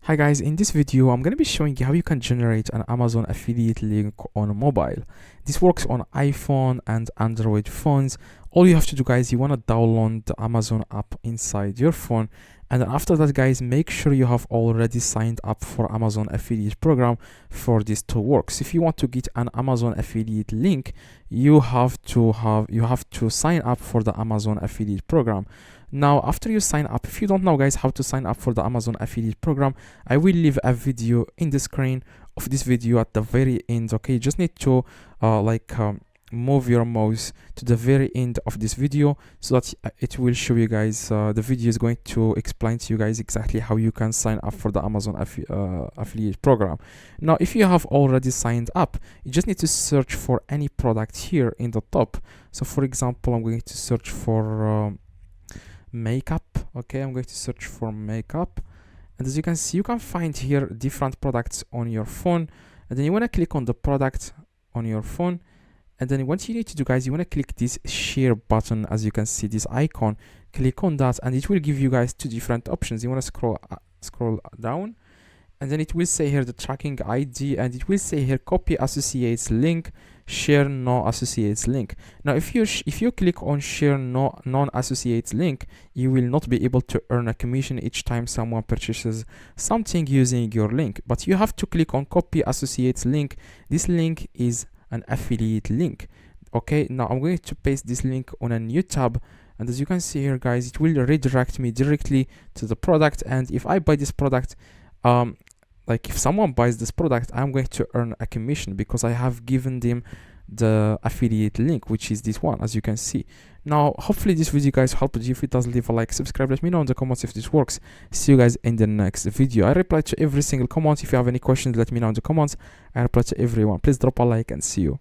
Hi guys, in this video I'm going to be showing you how you can generate an Amazon affiliate link on mobile. This works on iPhone and Android phones. All you have to do guys, you want to download the Amazon app inside your phone, and then after that guys, make sure you have already signed up for Amazon affiliate program for this to work. So if you want to get an Amazon affiliate link, you have to sign up for the Amazon affiliate program. Now after you sign up, if you don't know guys how to sign up for the Amazon affiliate program, I will leave a video in the screen of this video at the very end. Okay, you just need to move your mouse to the very end of this video so that it will show you guys, the video is going to explain to you guys exactly how you can sign up for the Amazon affiliate program. Now if you have already signed up, you just need to search for any product here in the top. So for example, I'm going to search for makeup. Okay, I'm going to search for makeup, and as you can see, you can find here different products on your phone, and then you want to click on the product on your phone, and then what you need to do guys, you want to click this share button. As you can see, this icon, click on that and it will give you guys two different options. You want to scroll down, and then it will say here the tracking ID, and it will say here copy associates link, share no associates link. Now if you click on share no non-associates link, you will not be able to earn a commission each time someone purchases something using your link, but you have to click on copy associates link. This link is an affiliate link. Okay, now I'm going to paste this link on a new tab, and as you can see here guys, it will redirect me directly to the product. And if I buy this product, like if someone buys this product, I'm going to earn a commission because I have given them the affiliate link, which is this one, as you can see. Now hopefully this video guys helped you. If it does, leave a like, subscribe, let me know in the comments if this works. See you guys in the next video. I reply to every single comment. If you have any questions, let me know in the comments. I reply to everyone. Please drop a like and see you.